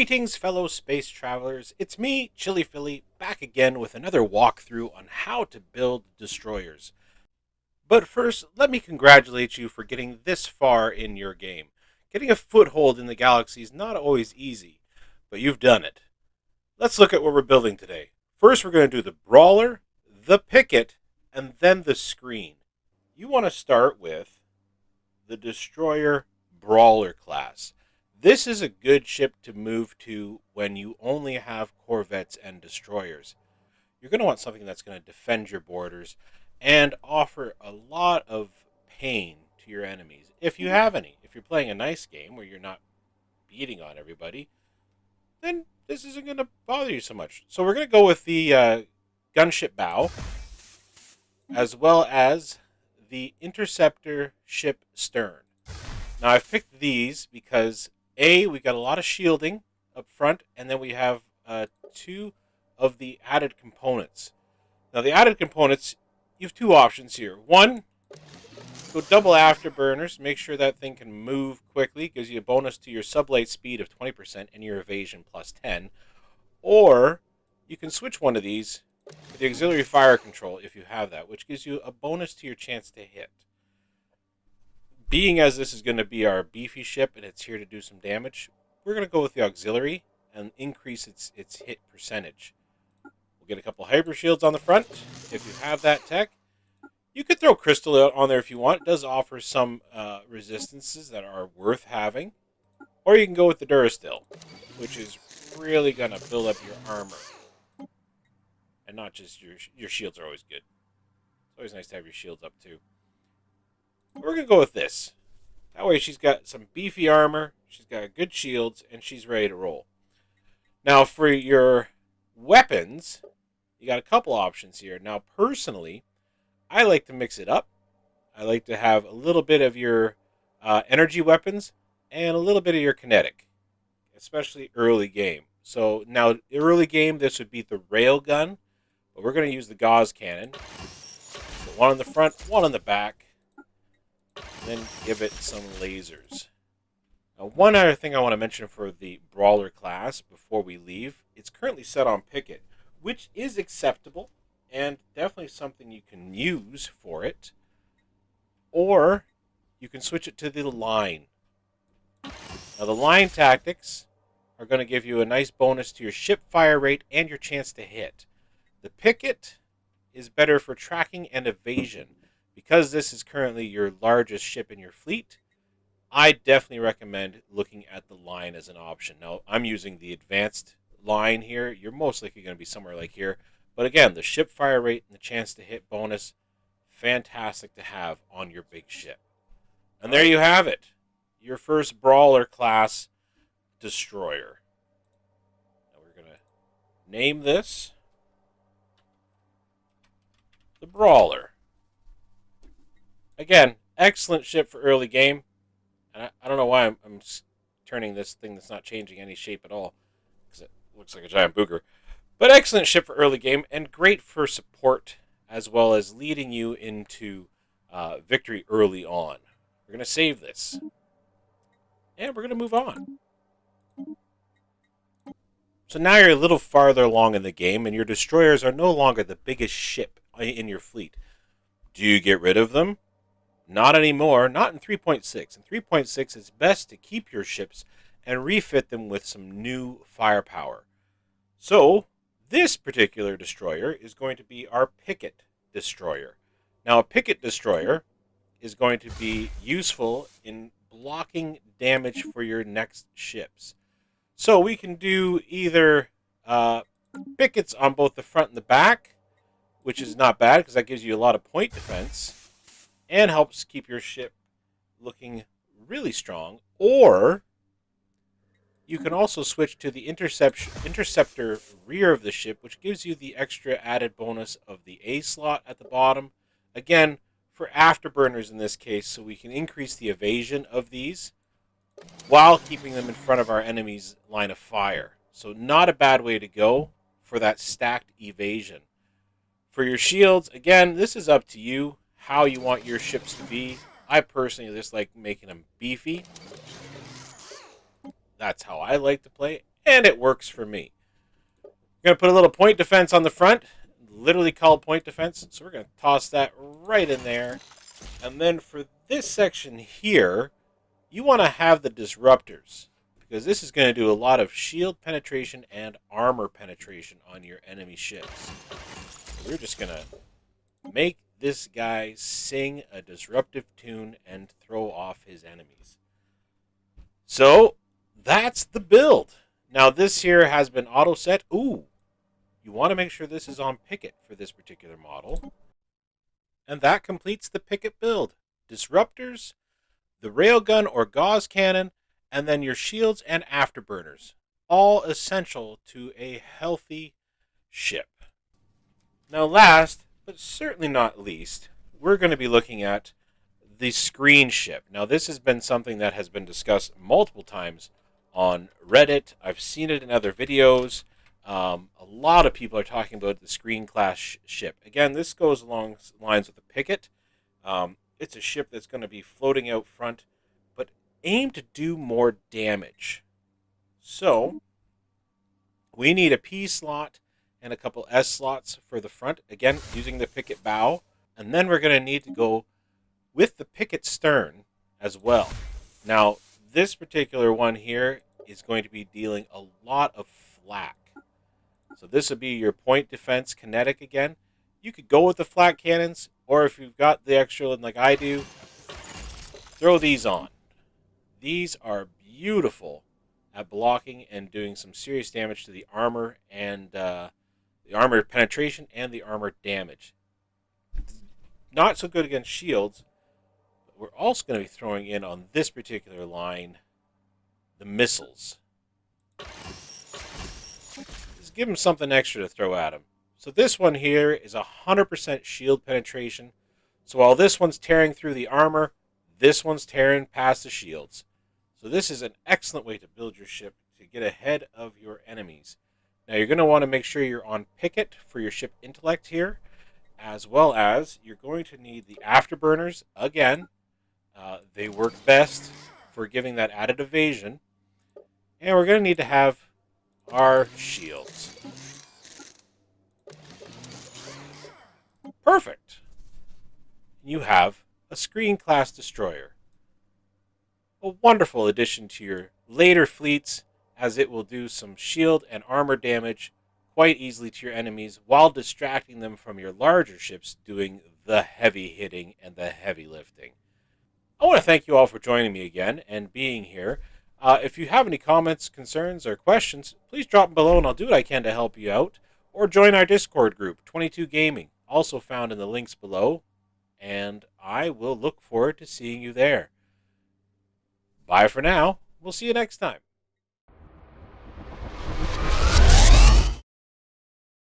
Greetings, fellow space travelers. It's me, Chili Philly, back again with another walkthrough on how to build destroyers. But first, let me congratulate you for getting this far in your game. Getting a foothold in the galaxy is not always easy, but you've done it. Let's look at what we're building today. First, we're going to do the Brawler, the Picket, and then the Screen. You want to start with the Destroyer Brawler class. This is a good ship to move to when you only have corvettes and destroyers. You're going to want something that's going to defend your borders and offer a lot of pain to your enemies, if you have any. If you're playing a nice game where you're not beating on everybody, then this isn't going to bother you so much. So we're going to go with the gunship bow, as well as the interceptor ship stern. Now I've picked these because we got a lot of shielding up front, and then we have two of the added components. Now the added components, you have two options here. One, go double afterburners. Make sure that thing can move quickly. Gives you a bonus to your sublight speed of 20% and your evasion plus 10. Or you can switch one of these to the auxiliary fire control if you have that, which gives you a bonus to your chance to hit. Being as this is going to be our beefy ship and it's here to do some damage, we're going to go with the auxiliary and increase its hit percentage. We'll get a couple hyper shields on the front if you have that tech. You could throw crystal on there if you want. It does offer some resistances that are worth having. Or you can go with the Durasteel, which is really going to build up your armor. And not just your shields are always good. It's always nice to have your shields up too. We're going to go with this. That way she's got some beefy armor, she's got good shields, and she's ready to roll. Now for your weapons, you got a couple options here. Now personally, I like to mix it up. I like to have a little bit of your energy weapons and a little bit of your kinetic, especially early game. So now early game, this would be the rail gun, but we're going to use the gauze cannon. So one on the front, one on the back. Then give it some lasers. Now, one other thing I want to mention for the Brawler class before we leave, it's currently set on Picket, which is acceptable and definitely something you can use for it. Or you can switch it to the line. Now, the line tactics are going to give you a nice bonus to your ship fire rate and your chance to hit. The Picket is better for tracking and evasion. Because this is currently your largest ship in your fleet, I definitely recommend looking at the line as an option. Now, I'm using the advanced line here. You're most likely going to be somewhere like here. But again, the ship fire rate and the chance to hit bonus, fantastic to have on your big ship. And there you have it. Your first Brawler class destroyer. Now we're going to name this the Brawler. Again, excellent ship for early game. And I don't know why I'm turning this thing that's not changing any shape at all, because it looks like a giant booger. But excellent ship for early game, and great for support, as well as leading you into victory early on. We're going to save this. And we're going to move on. So now you're a little farther along in the game, and your destroyers are no longer the biggest ship in your fleet. Do you get rid of them? Not anymore, not in 3.6. In 3.6, it's best to keep your ships and refit them with some new firepower. So, this particular destroyer is going to be our Picket destroyer. Now, a Picket destroyer is going to be useful in blocking damage for your next ships. So, we can do either pickets on both the front and the back, which is not bad because that gives you a lot of point defense and helps keep your ship looking really strong. Or you can also switch to the interceptor rear of the ship, which gives you the extra added bonus of the A slot at the bottom. Again, for afterburners in this case, so we can increase the evasion of these while keeping them in front of our enemy's line of fire. So not a bad way to go for that stacked evasion. For your shields, again, this is up to you how you want your ships to be. I personally just like making them beefy. That's how I like to play. and it works for me. We're going to put a little point defense on the front, literally called point defense. So we're going to toss that right in there. And then for this section here, you want to have the disruptors, because this is going to do a lot of shield penetration and armor penetration on your enemy ships. So we're just going to make this guy sing a disruptive tune and throw off his enemies. So that's the build. Now this here has been auto set. Ooh, you want to make sure this is on picket for this particular model. And that completes the picket build. Disruptors, the railgun or gauze cannon, and then your shields and afterburners. All essential to a healthy ship. Now last, but certainly not least, we're going to be looking at the screen ship. Now this has been something that has been discussed multiple times on Reddit. I've seen it in other videos. A lot of people are talking about the screen class ship. Again, this goes along lines with the picket. It's a ship that's going to be floating out front, but aim to do more damage. So we need a P slot and a couple S slots for the front, again using the picket bow, and then we're going to need to go with the picket stern as well. Now this particular one here is going to be dealing a lot of flak, so this would be your point defense kinetic again. You could go with the flak cannons, or if you've got the extra like I do, throw these on. These are beautiful at blocking and doing some serious damage to the armor and the armor penetration and the armor damage. Not so good against shields, but we're also going to be throwing in on this particular line the missiles. Just give them something extra to throw at them. So this one here is 100% shield penetration. So while this one's tearing through the armor, this one's tearing past the shields. So this is an excellent way to build your ship to get ahead of your enemies. Now you're going to want to make sure you're on picket for your ship intellect here, as well as you're going to need the afterburners. Again, they work best for giving that added evasion. And we're going to need to have our shields. Perfect. You have a screen class destroyer. A wonderful addition to your later fleets, as it will do some shield and armor damage quite easily to your enemies while distracting them from your larger ships doing the heavy hitting and the heavy lifting. I want to thank you all for joining me again and being here. If you have any comments, concerns, or questions, please drop them below and I'll do what I can to help you out. Or join our Discord group, 22 Gaming, also found in the links below. And I will look forward to seeing you there. Bye for now. We'll see you next time.